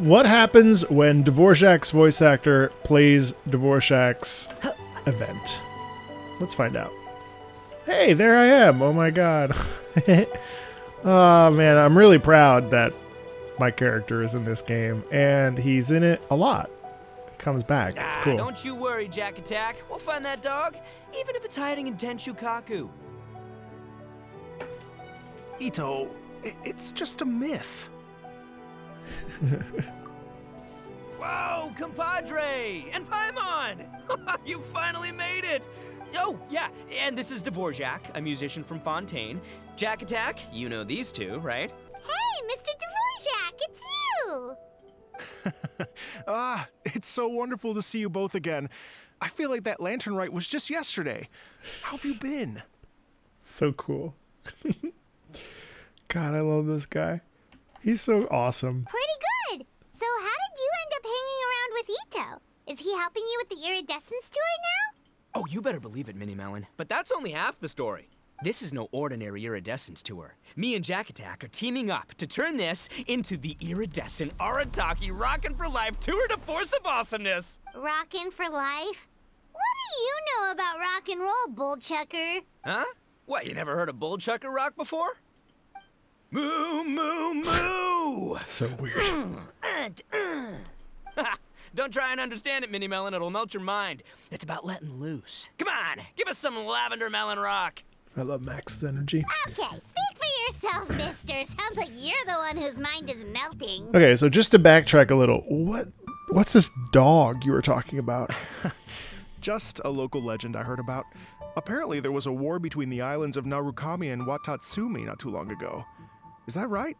What happens when Dvorak's voice actor plays Dvorak's event? Let's find out. Hey, there I am. Oh my god. Oh man, I'm really proud that my character is in this game, and he's in it a lot. He comes back. It's cool. Don't you worry, Jack Attack. We'll find that dog, even if it's hiding in Tenshukaku. Ito, it's just a myth. Whoa, compadre! And Paimon! You finally made it! Oh, yeah, and this is Dvorak, a musician from Fontaine. Jack Attack, you know these two, right? Hey, Mr. Dvorak, it's you! It's so wonderful to see you both again. I feel like that lantern rite was just yesterday. How have you been? So cool. God, I love this guy. He's so awesome. Pretty good. So how did you end up hanging around with Ito? Is he helping you with the iridescence tour now? Oh, you better believe it, Minnie Melon. But that's only half the story. This is no ordinary iridescence tour. Me and Jack Attack are teaming up to turn this into the iridescent Arataki Rockin' for Life tour de force of awesomeness. Rockin' for life? What do you know about rock and roll, bullchucker? Huh? What, you never heard a bullchucker rock before? Moo, moo, moo! So weird. Don't try and understand it, Minnie Melon. It'll melt your mind. It's about letting loose. Come on, give us some lavender melon rock. I love Max's energy. Okay, speak for yourself, mister. Sounds like you're the one whose mind is melting. Okay, so just to backtrack a little, what's this dog you were talking about? Just a local legend I heard about. Apparently there was a war between the islands of Narukami and Watatsumi not too long ago. Is that right?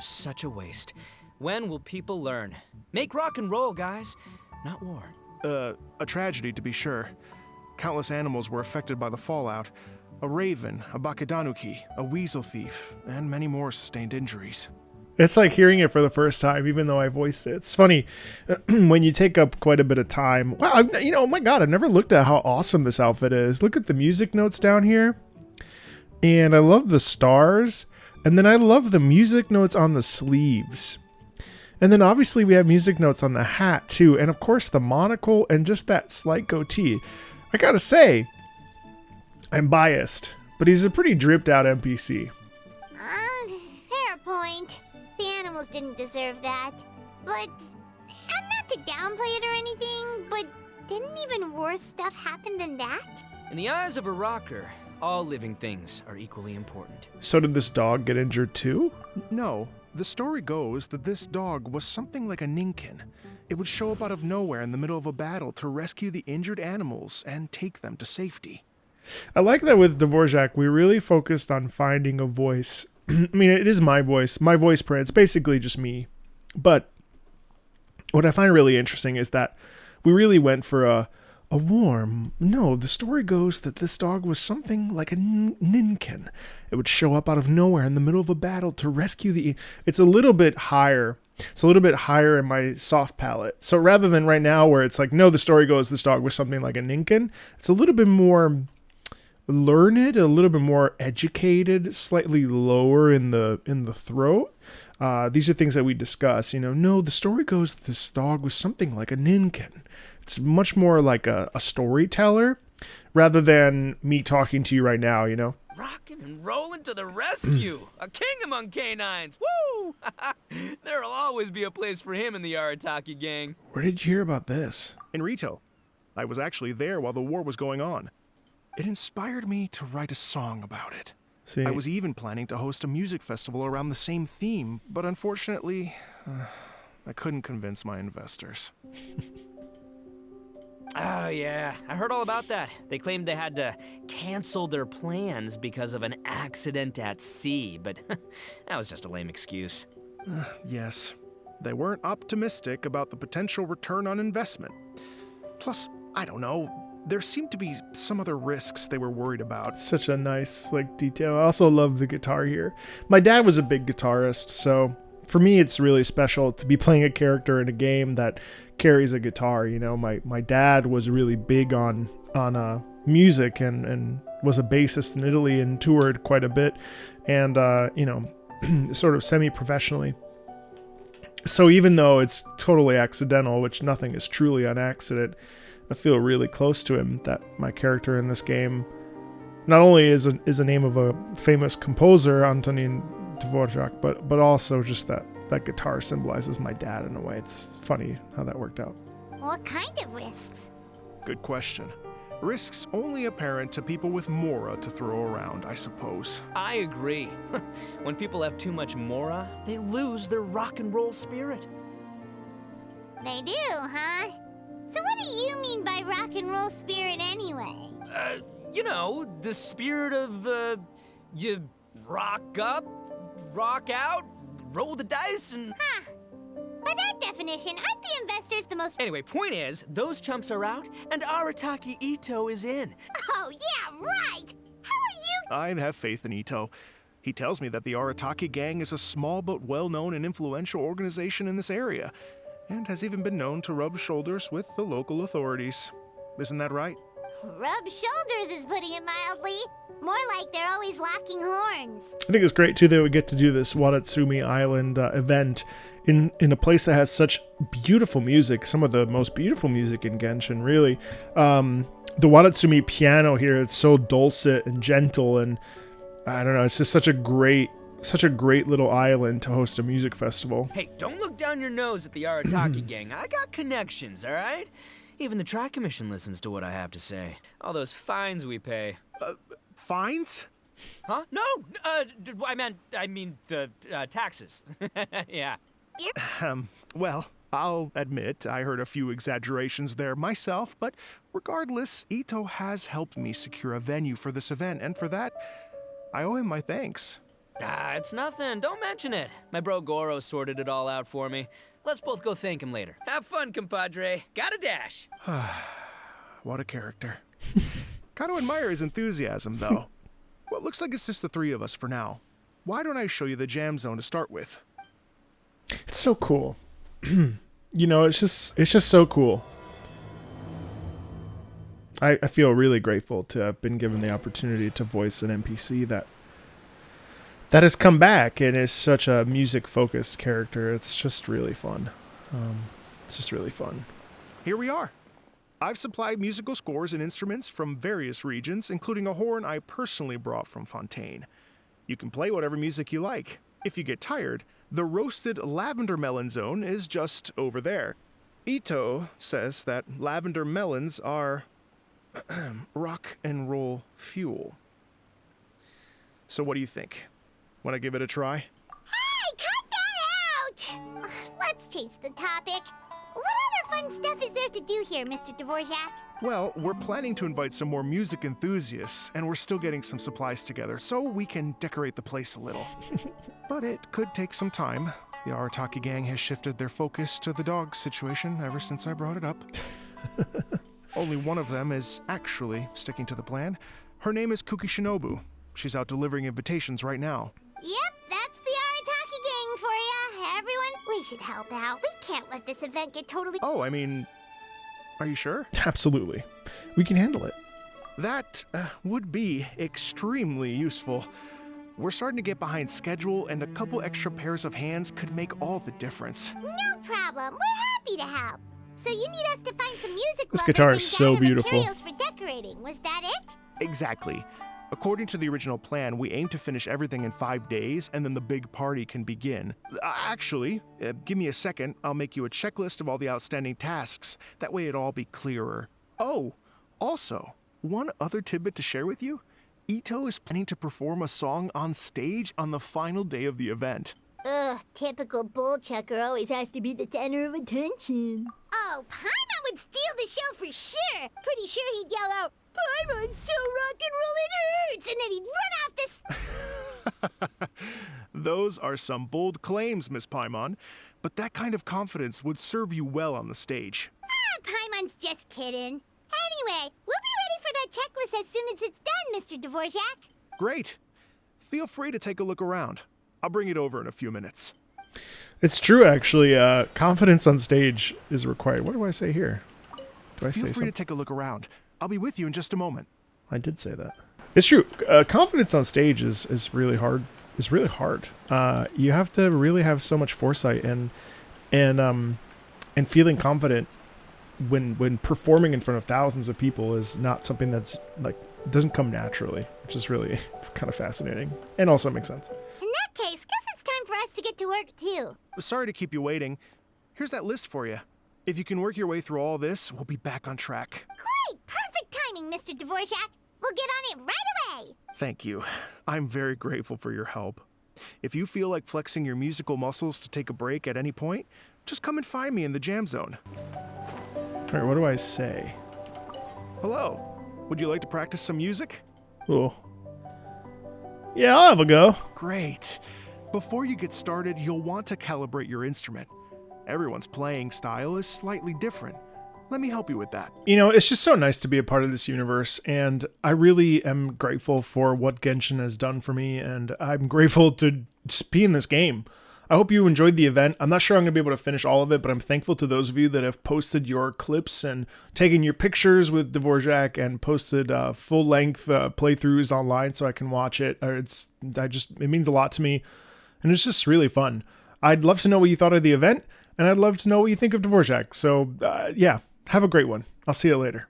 Such a waste. When will people learn? Make rock and roll, guys, not war. A tragedy to be sure. Countless animals were affected by the fallout. A raven, a bakedanuki, a weasel thief, and many more sustained injuries. It's like hearing it for the first time, even though I voiced it. It's funny when you take up quite a bit of time. Wow, oh my god, I've never looked at how awesome this outfit is. Look at the music notes down here. And I love the stars. And then I love the music notes on the sleeves. And then obviously we have music notes on the hat too. And of course the monocle and just that slight goatee. I gotta say, I'm biased, but he's a pretty dripped out NPC. Fair point. The animals didn't deserve that. But, and not to downplay it or anything, but didn't even worse stuff happen than that? In the eyes of a rocker, all living things are equally important. So did this dog get injured too? No. The story goes that this dog was something like a ninkin. It would show up out of nowhere in the middle of a battle to rescue the injured animals and take them to safety. I like that with Dvorak, we really focused on finding a voice. I mean, it is my voice print. It's basically just me. But what I find really interesting is that we really went for a warm... No, the story goes that this dog was something like a ninkin. It would show up out of nowhere in the middle of a battle to rescue the... It's a little bit higher. It's a little bit higher in my soft palate. So rather than right now where it's like, no, the story goes this dog was something like a ninkin, it's a little bit more learned, a little bit more educated, slightly lower in the throat. These are things that we discuss. No, the story goes that this dog was something like a ninkin. It's much more like a storyteller rather than me talking to you right now, Rockin' and rollin' to the rescue! A king among canines! Woo! There'll always be a place for him in the Arataki gang. Where did you hear about this? In Rito. I was actually there while the war was going on. It inspired me to write a song about it. See, I was even planning to host a music festival around the same theme, but unfortunately, I couldn't convince my investors. Oh, yeah. I heard all about that. They claimed they had to cancel their plans because of an accident at sea, but that was just a lame excuse. Yes. They weren't optimistic about the potential return on investment. Plus, I don't know, there seemed to be some other risks they were worried about. Such a nice detail. I also love the guitar here. My dad was a big guitarist, so for me it's really special to be playing a character in a game that carries a guitar. My dad was really big on music and was a bassist in Italy and toured quite a bit and sort of semi-professionally. So even though it's totally accidental, which nothing is truly on accident, I feel really close to him, that my character in this game not only is a name of a famous composer, Antonin Dvorak, but also just that guitar symbolizes my dad in a way. It's funny how that worked out. What kind of risks? Good question. Risks only apparent to people with mora to throw around, I suppose. I agree. When people have too much mora, they lose their rock and roll spirit. They do, huh? So what do you mean by rock and roll spirit anyway? You know, the spirit of, you rock up, rock out, roll the dice, and... Huh. By that definition, aren't the investors the most... Anyway, point is, those chumps are out, and Arataki Ito is in. Oh, yeah, right! How are you... I have faith in Ito. He tells me that the Arataki gang is a small but well-known and influential organization in this area, and has even been known to rub shoulders with the local authorities. Isn't that right? Rub shoulders is putting it mildly. More like they're always locking horns. I think it's great too that we get to do this Wadatsumi Island event in a place that has such beautiful music, some of the most beautiful music in Genshin, really. The Wadatsumi piano here, it's so dulcet and gentle, and I don't know, it's just such a great little island to host a music festival. Hey, don't look down your nose at the Arataki gang. I got connections, all right? Even the Track Commission listens to what I have to say. All those fines we pay. Fines? Huh? No, I mean the taxes. Yeah. Well, I'll admit I heard a few exaggerations there myself, but regardless, Ito has helped me secure a venue for this event, and for that, I owe him my thanks. It's nothing. Don't mention it. My bro Goro sorted it all out for me. Let's both go thank him later. Have fun, compadre. Gotta dash. What a character. Kind of admire his enthusiasm, though. Well, it looks like it's just the three of us for now. Why don't I show you the jam zone to start with? It's so cool. You know, it's just so cool. I feel really grateful to have been given the opportunity to voice an NPC that has come back and is such a music-focused character. It's just really fun. Here we are. I've supplied musical scores and instruments from various regions, including a horn I personally brought from Fontaine. You can play whatever music you like. If you get tired, the roasted lavender melon zone is just over there. Ito says that lavender melons are rock and roll fuel. So what do you think? Want to give it a try? Hey, cut that out! Let's change the topic. What other fun stuff is there to do here, Mr. Dvorak? Well, we're planning to invite some more music enthusiasts, and we're still getting some supplies together, so we can decorate the place a little. But it could take some time. The Arataki gang has shifted their focus to the dog situation ever since I brought it up. Only one of them is actually sticking to the plan. Her name is Kuki Shinobu. She's out delivering invitations right now. Yep, that's the Arataki gang for ya. Everyone, we should help out. We can't let this event get totally... Oh, I mean, are you sure? Absolutely. We can handle it. That would be extremely useful. We're starting to get behind schedule, and a couple extra pairs of hands could make all the difference. No problem. We're happy to help. So you need us to find some music This lovers guitar and is so gather beautiful. materials for decorating. Was that it? Exactly. According to the original plan, we aim to finish everything in 5 days, and then the big party can begin. Actually, give me a second. I'll make you a checklist of all the outstanding tasks. That way it'll all be clearer. Oh, also, one other tidbit to share with you. Ito is planning to perform a song on stage on the final day of the event. Ugh, typical bullchucker always has to be the center of attention. Oh, Paimon would steal the show for sure. Pretty sure he'd yell out, "Paimon's so rock and roll it hurts," and then he'd run off this... Those are some bold claims, Miss Paimon, but that kind of confidence would serve you well on the stage. Paimon's just kidding. Anyway, we'll be ready for that checklist as soon as it's done, Mr. Dvorak. Great. Feel free to take a look around. I'll bring it over in a few minutes. It's true, actually. Confidence on stage is required. What do I say here? Do I say Feel free something? to take a look around. I'll be with you in just a moment. I did say that. It's true. Confidence on stage is really hard. It's really hard. You have to really have so much foresight, and and feeling confident when performing in front of thousands of people is not something that's like doesn't come naturally, which is really kind of fascinating and also makes sense. In that case, guess it's time for us to get to work too. Sorry to keep you waiting. Here's that list for you. If you can work your way through all this, we'll be back on track. Great! Perfect timing, Mr. Dvorak. We'll get on it right away. Thank you. I'm very grateful for your help. If you feel like flexing your musical muscles to take a break at any point, just come and find me in the jam zone. All right, what do I say? Hello. Would you like to practice some music? Oh. Yeah, I'll have a go. Great. Before you get started, you'll want to calibrate your instrument. Everyone's playing style is slightly different. Let me help you with that. You know, it's just so nice to be a part of this universe, and I really am grateful for what Genshin has done for me, and I'm grateful to just be in this game. I hope you enjoyed the event. I'm not sure I'm going to be able to finish all of it, but I'm thankful to those of you that have posted your clips and taken your pictures with Dvorak and posted full-length playthroughs online so I can watch it. It means a lot to me, and it's just really fun. I'd love to know what you thought of the event, and I'd love to know what you think of Dvorak. So, yeah, have a great one. I'll see you later.